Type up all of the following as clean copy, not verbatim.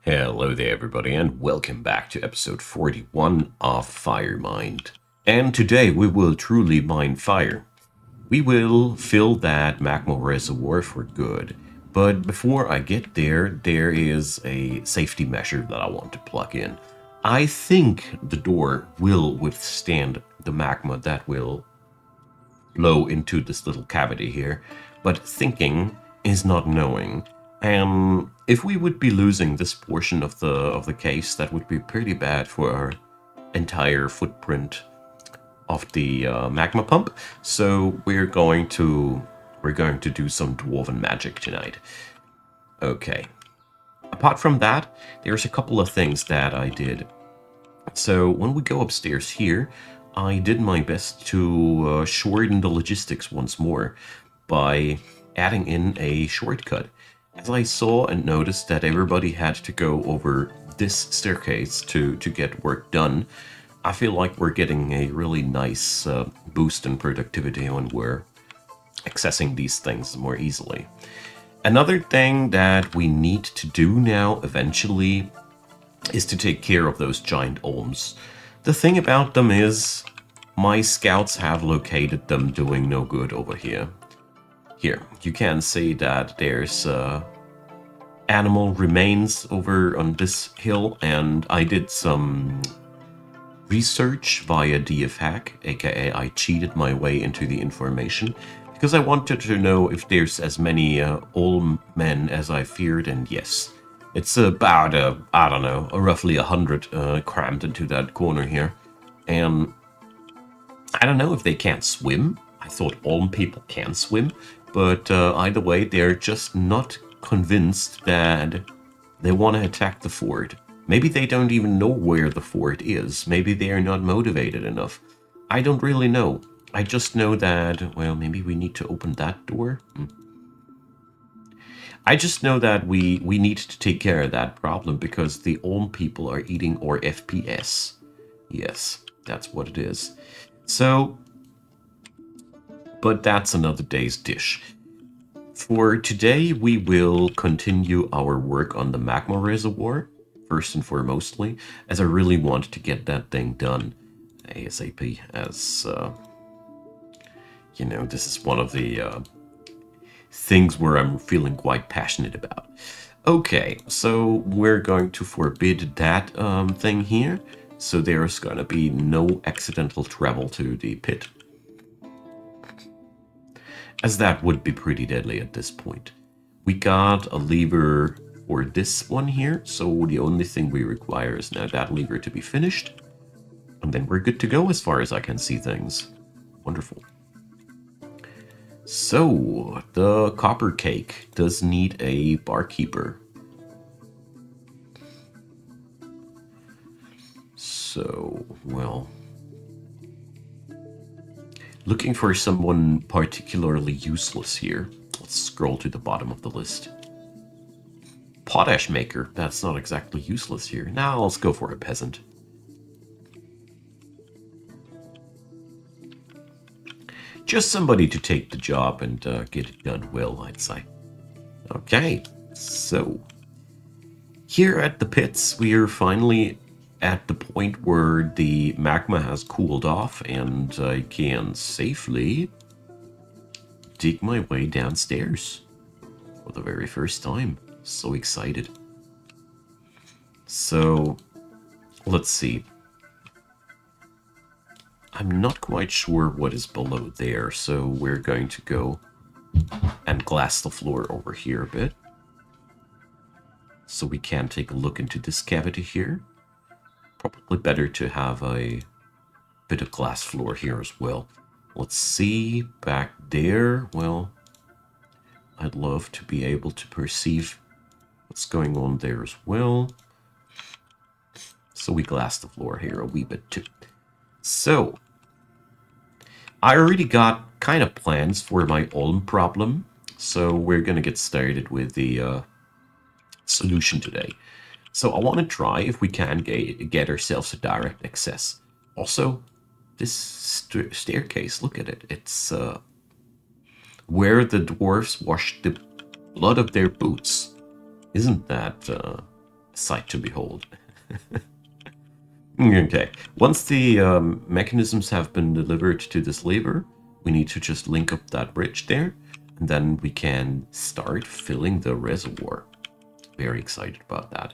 Hello there everybody and welcome back to episode 41 of Firemind. And today we will truly mine fire. We will fill that magma reservoir for good. But before I get there, there is a safety measure that I want to plug in. I think the door will withstand the magma that will flow into this little cavity here, but thinking is not knowing. And if we would be losing this portion of the case, that would be pretty bad for our entire footprint of the magma pump. So we're going to do some dwarven magic tonight. Okay. Apart from that, there's a couple of things that I did. So when we go upstairs here, I did my best to shorten the logistics once more by adding in a shortcut. As I saw and noticed that everybody had to go over this staircase to get work done, I feel like we're getting a really nice boost in productivity when we're accessing these things more easily. Another thing that we need to do now eventually is to take care of those giant OLMs. The thing about them is my scouts have located them doing no good over here. Here, you can see that there's animal remains over on this hill, and I did some research via DFHack, aka I cheated my way into the information, because I wanted to know if there's as many old men as I feared, and yes. It's about, I don't know, roughly 100 crammed into that corner here. And I don't know if they can't swim. I thought all people can swim, but either way, they're just not convinced that they want to attack the fort. Maybe they don't even know where the fort is. Maybe they are not motivated enough. I don't really know. I just know that, well, maybe we need to open that door. I just know that we need to take care of that problem because the old people are eating our FPS. Yes, that's what it is. So, but that's another day's dish. For today, we will continue our work on the magma reservoir, first and foremostly, as I really want to get that thing done ASAP, as, you know, this is one of the things where I'm feeling quite passionate about. Okay, so we're going to forbid that thing here, so there's going to be no accidental travel to the pit, as that would be pretty deadly at this point. We got a lever for this one here, so the only thing we require is now that lever to be finished, and then we're good to go as far as I can see things. Wonderful. So, the copper cake does need a barkeeper. So, well, looking for someone particularly useless here. Let's scroll to the bottom of the list. Potash maker, that's not exactly useless here. Now let's go for a peasant. Just somebody to take the job and get it done well, I'd say. Okay, so here at the pits, we are finally at the point where the magma has cooled off and I can safely dig my way downstairs for the very first time. So excited. So, let's see. I'm not quite sure what is below there, so we're going to go and glass the floor over here a bit. So we can take a look into this cavity here. Probably better to have a bit of glass floor here as well. Let's see, back there, well, I'd love to be able to perceive what's going on there as well. So we glass the floor here a wee bit too. So, I already got kind of plans for my own problem, so we're going to get started with the solution today. So I want to try if we can get ourselves a direct access. Also, this staircase, look at it. It's where the dwarves washed the blood of their boots. Isn't that sight to behold. Okay, once the mechanisms have been delivered to this lever, we need to just link up that bridge there, and then we can start filling the reservoir. Very excited about that.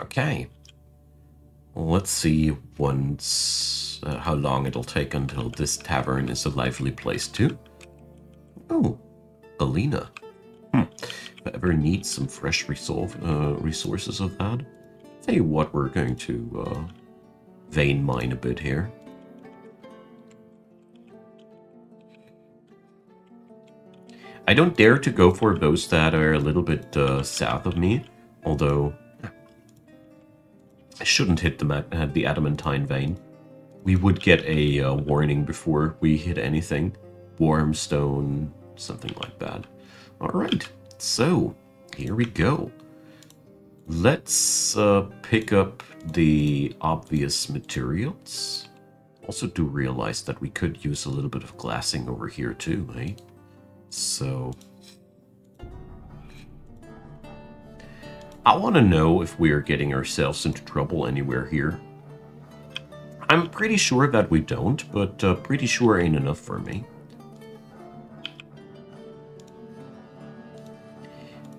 Okay, let's see once how long it'll take until this tavern is a lively place too. Oh, Alina. If I ever need some fresh resources of that, tell you what, we're going to vein mine a bit here. I don't dare to go for those that are a little bit south of me, although I shouldn't hit the adamantine vein. We would get a warning before we hit anything. Warmstone, something like that. Alright, so here we go. Let's pick up the obvious materials. Also do realize that we could use a little bit of glassing over here too, eh? So I want to know if we are getting ourselves into trouble anywhere here. I'm pretty sure that we don't, but pretty sure ain't enough for me.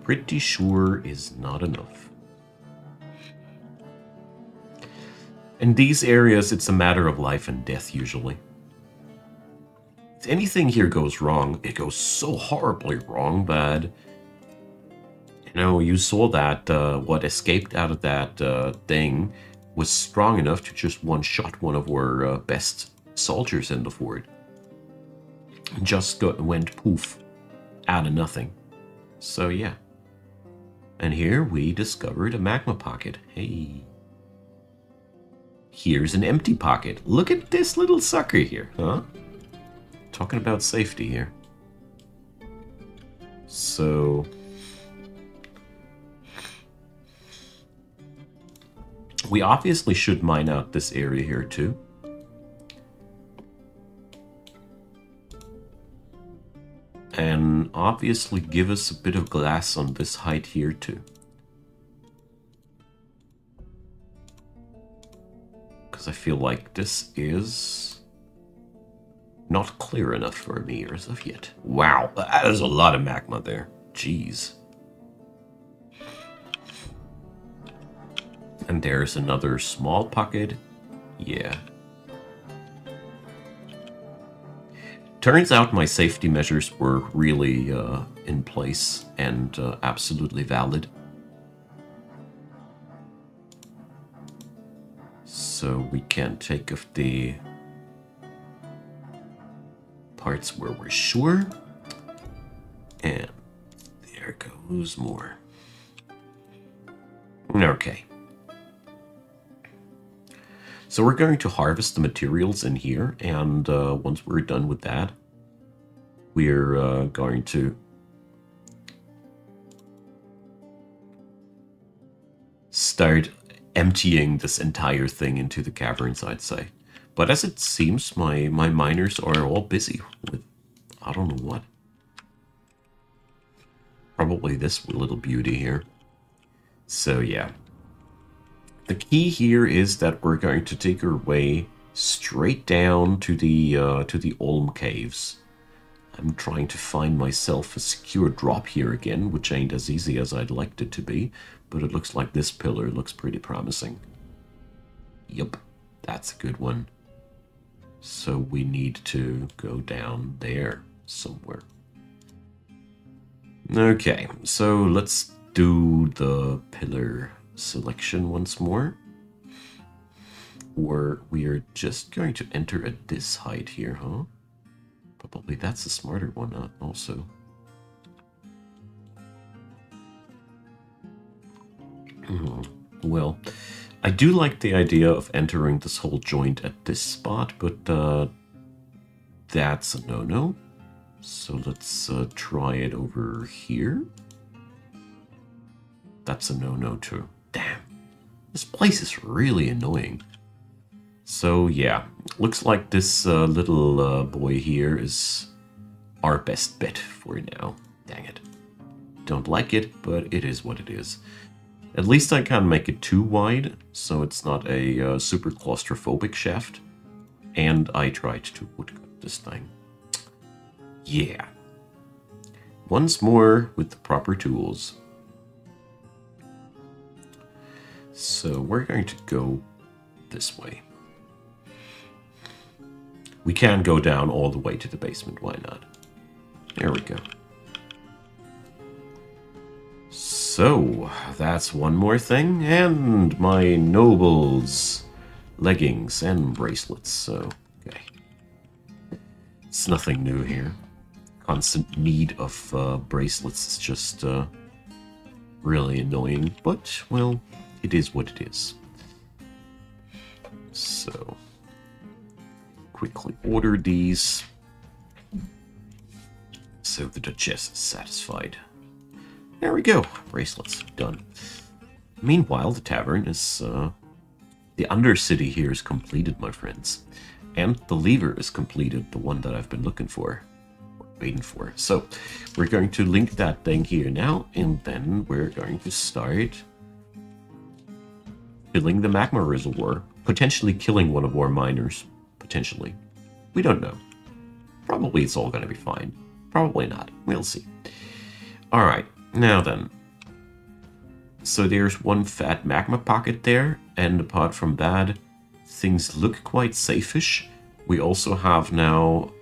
Pretty sure is not enough. In these areas, it's a matter of life and death, usually. If anything here goes wrong, it goes so horribly wrong that... You know, you saw that what escaped out of that thing was strong enough to just one-shot one of our best soldiers in the fort. Just went poof, out of nothing. So yeah. And here we discovered a magma pocket. Hey. Here's an empty pocket. Look at this little sucker here, huh? Talking about safety here. So... we obviously should mine out this area here too. And obviously give us a bit of glass on this height here too. Because I feel like this is not clear enough for me as of yet. Wow, that is a lot of magma there. Jeez. And there's another small pocket. Yeah. Turns out my safety measures were really in place and absolutely valid. So we can take off the parts where we're sure. And there goes more. Okay. So we're going to harvest the materials in here, and once we're done with that, we're going to start emptying this entire thing into the caverns, I'd say. But as it seems, my miners are all busy with I don't know what. Probably this little beauty here. So yeah. The key here is that we're going to take our way straight down to the OLM caves. I'm trying to find myself a secure drop here again, which ain't as easy as I'd like it to be, but it looks like this pillar looks pretty promising. Yup, that's a good one. So we need to go down there somewhere. Okay, so let's do the pillar selection once more, or we are just going to enter at this height here, huh? Probably that's a smarter one also. Well, I do like the idea of entering this whole joint at this spot, but that's a no-no. So let's try it over here. That's a no-no too. Damn, this place is really annoying. So yeah, looks like this little boy here is our best bet for now. Dang it. don't like it, but it is what it is. At least I can't make it too wide, so it's not a super claustrophobic shaft. And I tried to woodcut this time. Yeah. Once more with the proper tools. So we're going to go this way. We can go down all the way to the basement, why not? There we go. So, that's one more thing, and my nobles leggings and bracelets, so, okay. It's nothing new here. Constant need of bracelets is just really annoying, but, well, it is what it is. So, quickly order these, so the Duchess is satisfied. There we go, bracelets, done. Meanwhile, the tavern is, the Undercity here is completed, my friends. And the lever is completed, the one that I've been looking for, or waiting for. So, we're going to link that thing here now, and then we're going to start filling the magma reservoir, potentially killing one of our miners, potentially. We don't know. Probably it's all going to be fine. Probably not. We'll see. Alright, now then. So there's one fat magma pocket there, and apart from that, things look quite safe-ish. We also have now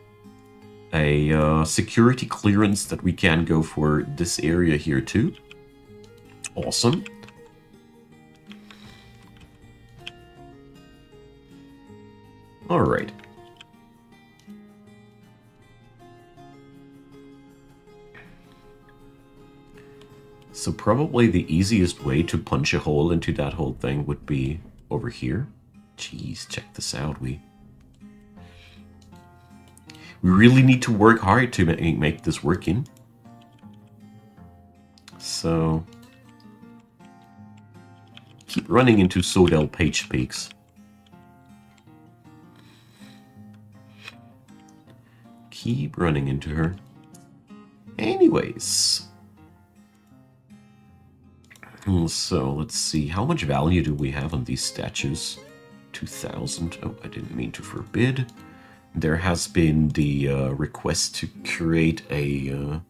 a security clearance that we can go for this area here too. Awesome. Alright. So probably the easiest way to punch a hole into that whole thing would be over here. Jeez, check this out. We really need to work hard to make this working. So keep running into Sodel Page Peaks. Keep running into her. Anyways. So, let's see. How much value do we have on these statues? 2,000. Oh, I didn't mean to forbid. There has been the request to create a...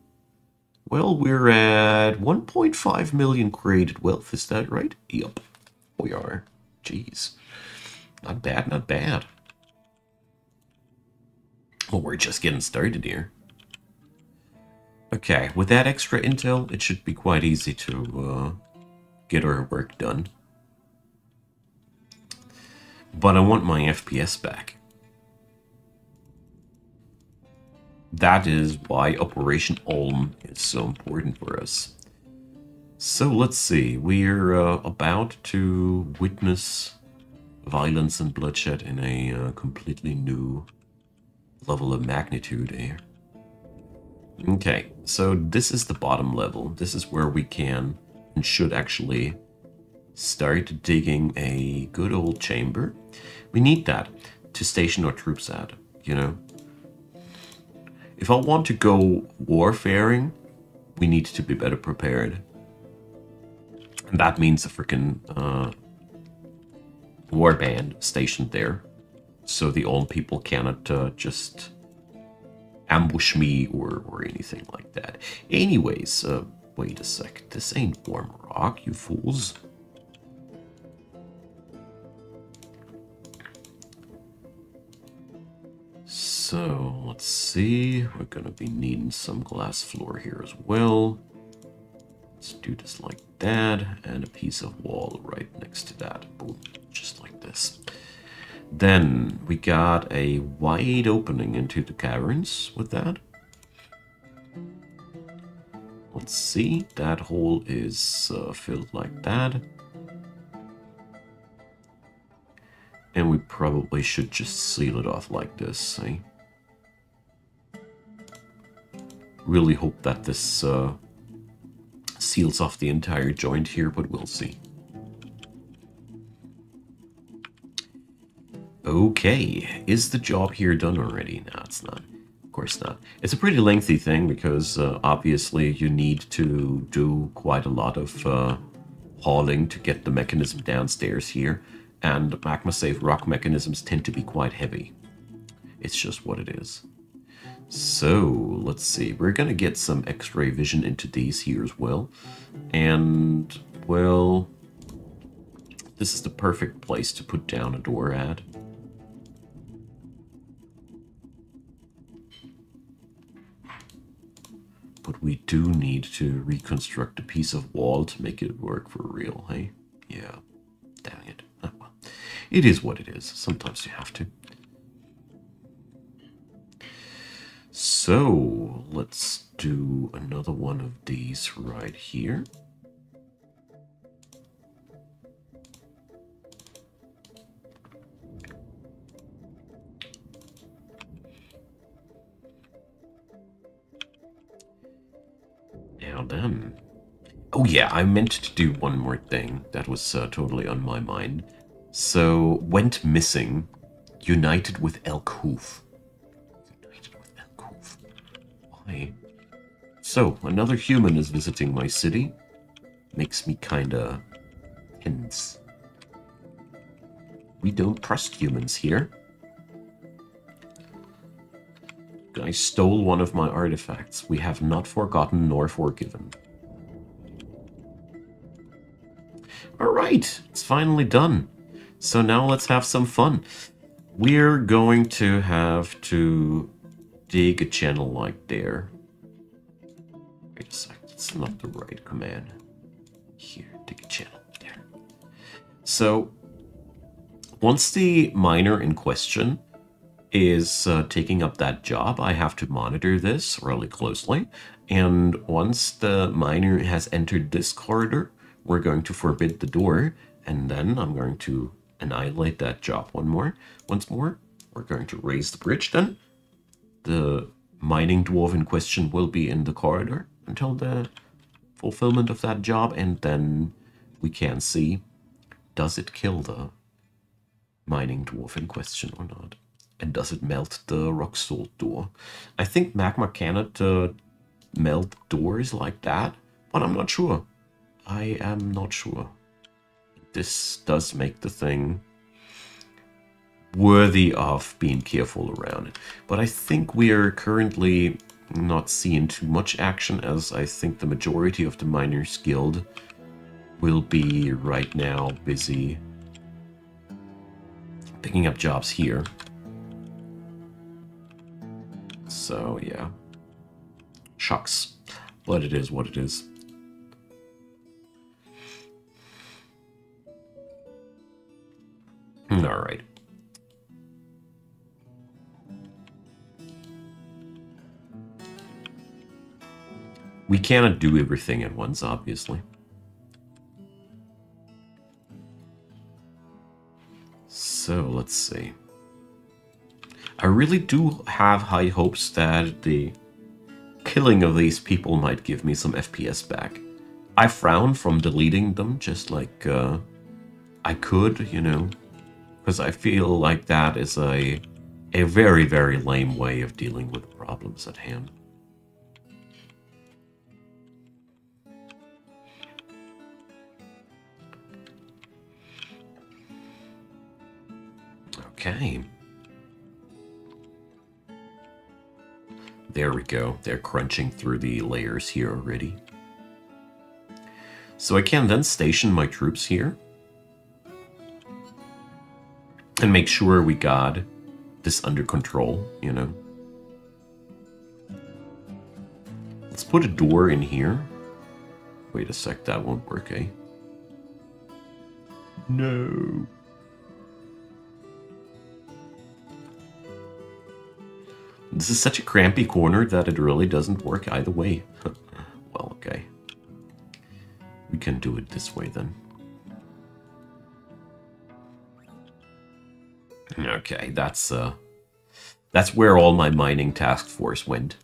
well, we're at 1.5 million created wealth. Is that right? Yup. We are. Jeez. Not bad, not bad. Well, we're just getting started here. Okay, with that extra intel, it should be quite easy to get our work done. But I want my FPS back. That is why Operation OLM is so important for us. So let's see, we're about to witness violence and bloodshed in a completely new level of magnitude here. Okay, so this is the bottom level. This is where we can and should actually start digging a good old chamber. We need that to station our troops at, you know. If I want to go warfaring, we need to be better prepared. And that means a freaking warband stationed there. So the old people cannot just ambush me or anything like that. Anyways, wait a sec. This ain't warm rock, you fools. So, let's see. We're gonna be needing some glass floor here as well. Let's do this like that, and a piece of wall right next to that. Boom, just like this. Then we got a wide opening into the caverns with that. Let's see, that hole is filled like that. And we probably should just seal it off like this, eh? Really hope that this seals off the entire joint here, but we'll see. Okay, is the job here done already? No, it's not. course not. It's a pretty lengthy thing because obviously you need to do quite a lot of hauling to get the mechanism downstairs here, and magma-safe rock mechanisms tend to be quite heavy. It's just what it is. So, let's see. We're gonna get some X-ray vision into these here as well. And, well, this is the perfect place to put down a door at. But we do need to reconstruct a piece of wall to make it work for real, hey? Yeah. Dang it. Oh, well. It is what it is. Sometimes you have to. So, let's do another one of these right here. Now then. Oh yeah, I meant to do one more thing. That was totally on my mind. So, went missing, united with Elk Hoof. Why? So, another human is visiting my city. Makes me kinda tense. We don't trust humans here. I stole one of my artifacts. We have not forgotten nor forgiven. Alright, it's finally done. So now let's have some fun. We're going to have to dig a channel like there. Wait a sec, it's not the right command. Here, dig a channel there. So, once the miner in question is taking up that job, I have to monitor this really closely. And once the miner has entered this corridor, we're going to forbid the door, and then I'm going to annihilate that job once more. We're going to raise the bridge then. The mining dwarf in question will be in the corridor until the fulfillment of that job, and then we can see, does it kill the mining dwarf in question or not? And does it melt the rock salt door? I think magma cannot melt doors like that, but I'm not sure. I am not sure. This does make the thing worthy of being careful around it. But I think we are currently not seeing too much action, as I think the majority of the Miners Guild will be right now busy picking up jobs here. So, yeah. Shucks. But it is what it is. Alright. We cannot do everything at once, obviously. So, let's see. I really do have high hopes that the killing of these people might give me some FPS back. I frown from deleting them just like I could, you know, because I feel like that is a very, very lame way of dealing with the problems at hand. Okay. There we go. They're crunching through the layers here already. So I can then station my troops here. And make sure we got this under control, you know. Let's put a door in here. Wait a sec, that won't work, eh? No. This is such a crampy corner that it really doesn't work either way. Well, okay. We can do it this way then. Okay, that's where all my mining task force went.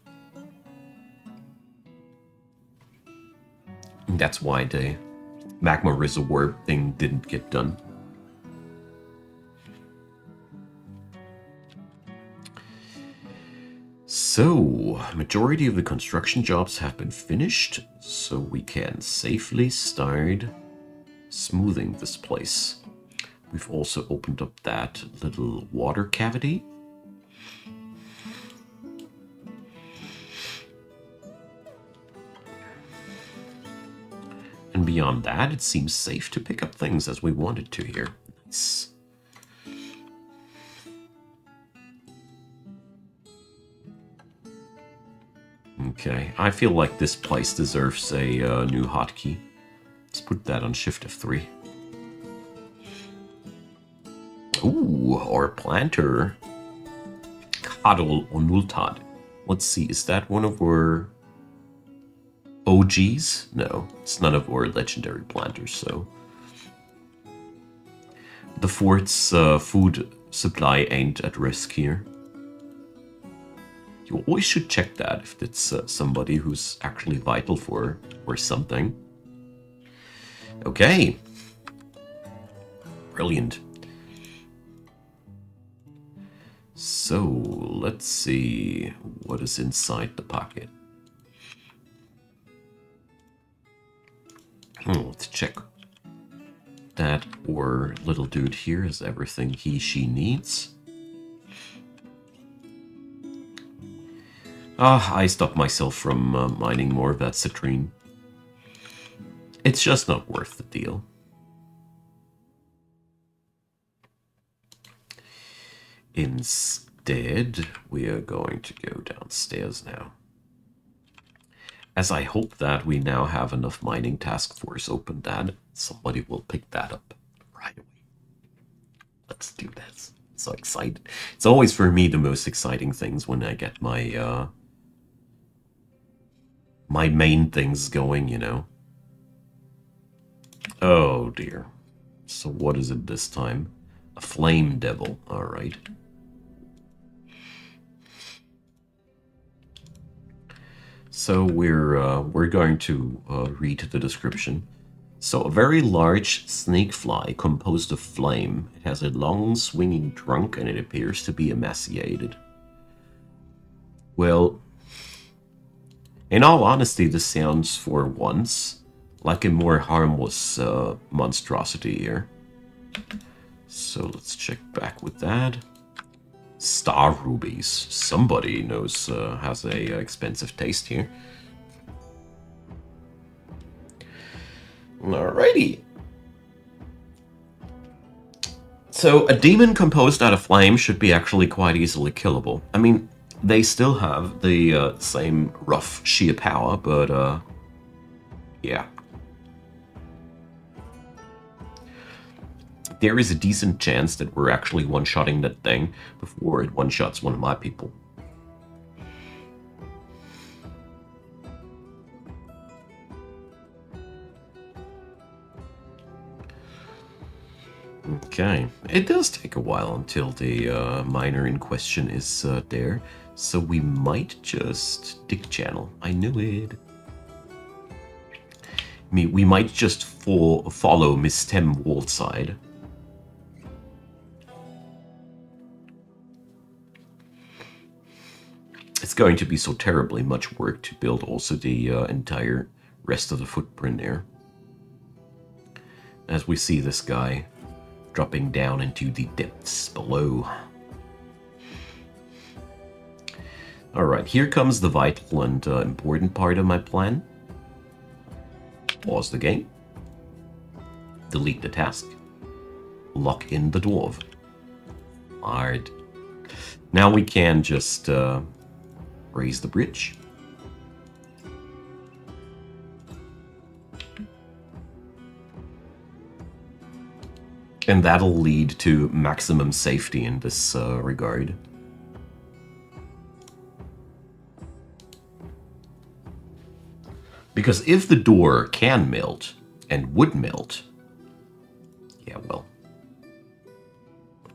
That's why the magma reservoir thing didn't get done. So, majority of the construction jobs have been finished, so we can safely start smoothing this place. We've also opened up that little water cavity. And beyond that, it seems safe to pick up things as we wanted to here. Nice. Okay, I feel like this place deserves a new hotkey. Let's put that on Shift F3. Ooh, our planter. Kadol Onultad. Let's see, is that one of our OGs? No, it's none of our legendary planters, so... The fort's food supply ain't at risk here. You always should check that if it's somebody who's actually vital for or something. Okay. Brilliant. So, let's see what is inside the pocket. Let's check that our little dude here has everything she needs. I stopped myself from mining more of that citrine. It's just not worth the deal. Instead, we are going to go downstairs now. As I hope that we now have enough mining task force open that somebody will pick that up right away. Let's do this. I'm so excited. It's always for me the most exciting things when I get my my main things going, you know. Oh dear. So what is it this time? A flame devil. All right. So we're going to read the description. So a very large snake fly composed of flame. It has a long swinging trunk and it appears to be emaciated. Well, in all honesty, this sounds for once like a more harmless monstrosity here. So let's check back with that. Star rubies. Somebody knows, has a expensive taste here. Alrighty. So a demon composed out of flame should be actually quite easily killable. I mean, they still have the same rough sheer power, but yeah. There is a decent chance that we're actually one-shotting that thing before it one-shots one of my people. Okay, it does take a while until the miner in question is there, so we might just dig channel. I knew it. I mean, we might just follow Miss Tem Waldside. It's going to be so terribly much work to build also the entire rest of the footprint there. As we see this guy dropping down into the depths below. Alright, here comes the vital and important part of my plan. Pause the game. Delete the task. Lock in the dwarf. Alright. Now we can just raise the bridge. And that'll lead to maximum safety in this regard. Because if the door can melt, and would melt, yeah, well,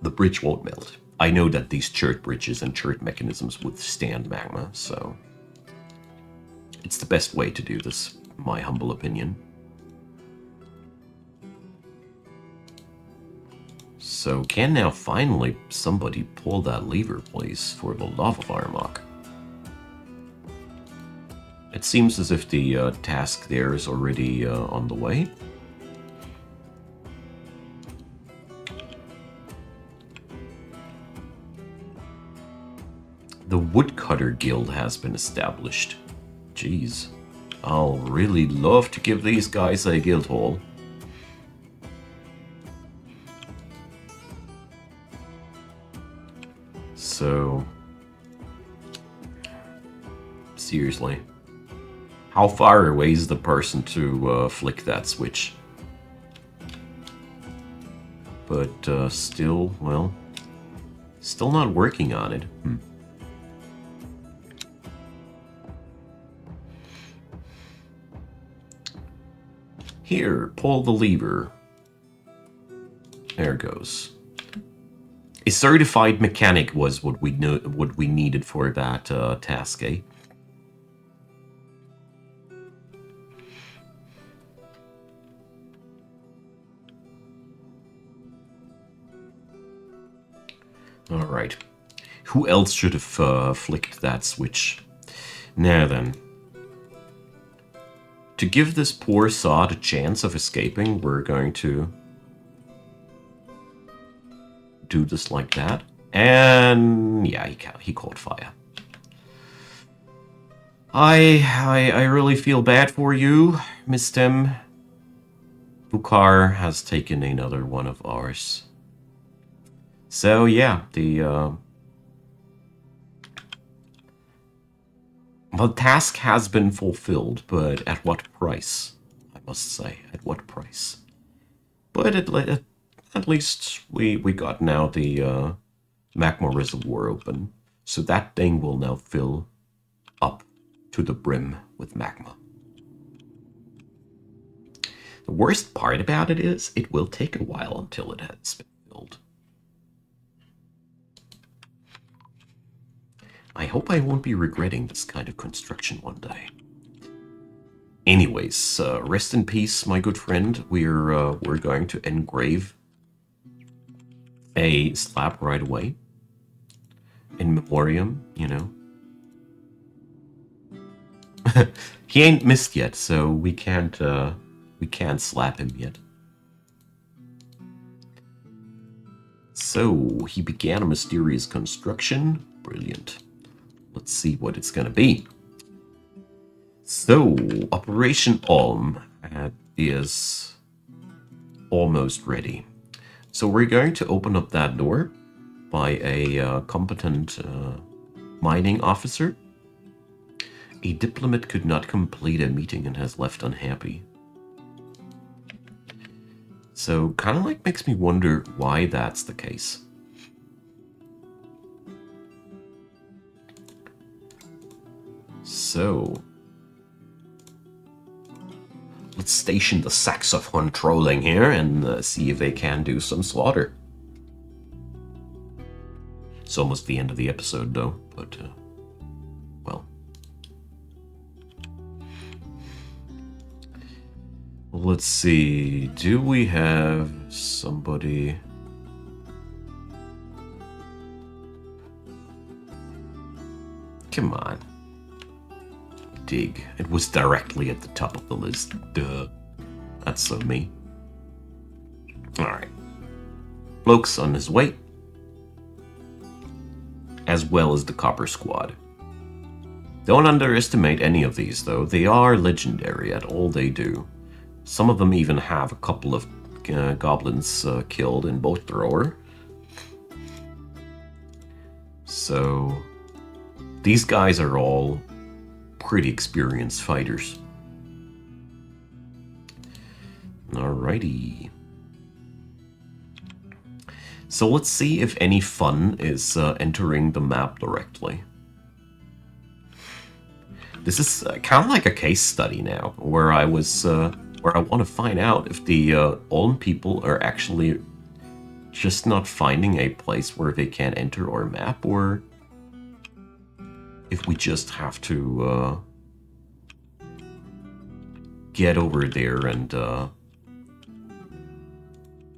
the bridge won't melt. I know that these chert bridges and chert mechanisms withstand magma, so it's the best way to do this, in my humble opinion. So can now finally somebody pull that lever, please, for the love of Armok. It seems as if the task there is already on the way. The Woodcutter Guild has been established. Jeez. I'll really love to give these guys a guild hall. So... seriously. How far away is the person to flick that switch? But still, well... still not working on it. Here, pull the lever. There it goes. A certified mechanic was what we needed for that task, eh? All right. Who else should have flicked that switch? Now then. To give this poor sod a chance of escaping, we're going to do this like that. And yeah, he caught fire. I really feel bad for you, Miss Tim. Bukar has taken another one of ours. So yeah, the task has been fulfilled, but at what price? I must say, at what price? But at least we got now the magma reservoir open, so that thing will now fill up to the brim with magma. The worst part about it is, it will take a while until it has been filled. I hope I won't be regretting this kind of construction one day. Anyways, rest in peace, my good friend. We're going to engrave a slab right away. In memoriam, you know. He ain't missed yet, so we can't slap him yet. So, he began a mysterious construction. Brilliant. Let's see what it's gonna be. So, Operation OLM is almost ready. So we're going to open up that door by a competent mining officer. A diplomat could not complete a meeting and has left unhappy. So, kind of like makes me wonder why that's the case. So, let's station the saxophone trolling here and see if they can do some slaughter. It's almost the end of the episode though, but, well. Let's see, do we have somebody... Come on. Dig. It was directly at the top of the list. Duh. That's so me. Alright. Bloke's on his way. As well as the Copper Squad. Don't underestimate any of these, though. They are legendary at all they do. Some of them even have a couple of goblins killed in boat thrower. So, these guys are all pretty experienced fighters. Alrighty. So let's see if any fun is entering the map directly. This is kind of like a case study now, where I was, where I want to find out if the OLM people are actually just not finding a place where they can enter our map, or if we just have to get over there and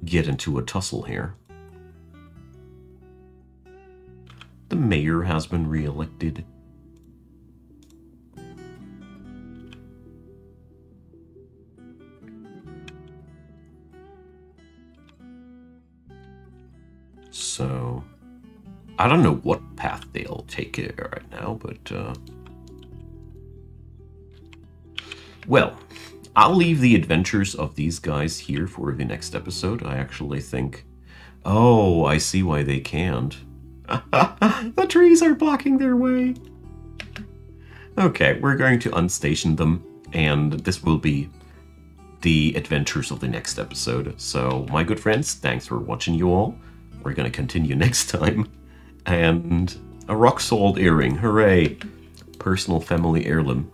get into a tussle here. The mayor has been re-elected. So, I don't know what path they'll take right now, but, well, I'll leave the adventures of these guys here for the next episode. I actually think... Oh, I see why they can't. The trees are blocking their way. Okay, we're going to unstation them, and this will be the adventures of the next episode. So, my good friends, thanks for watching you all. We're gonna continue next time. And a rock salt earring, hooray! Personal family heirloom.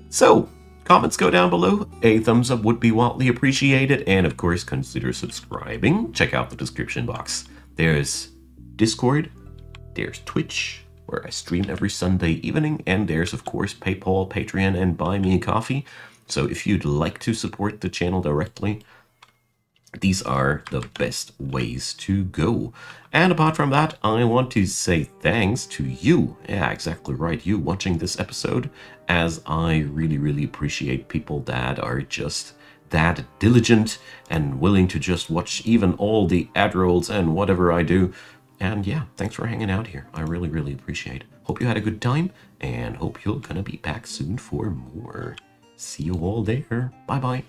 So, comments go down below. A thumbs up would be wildly appreciated, and of course consider subscribing. Check out the description box. There's Discord, there's Twitch, where I stream every Sunday evening, and there's of course PayPal, Patreon, and Buy Me a Coffee. So if you'd like to support the channel directly, these are the best ways to go. And apart from that, I want to say thanks to you, yeah, exactly right, you watching this episode, as I really appreciate people that are just that diligent and willing to just watch even all the ad rolls and whatever I do. And yeah, thanks for hanging out here. I really appreciate it. Hope you had a good time, and hope you're gonna be back soon for more. See you all there. Bye-bye.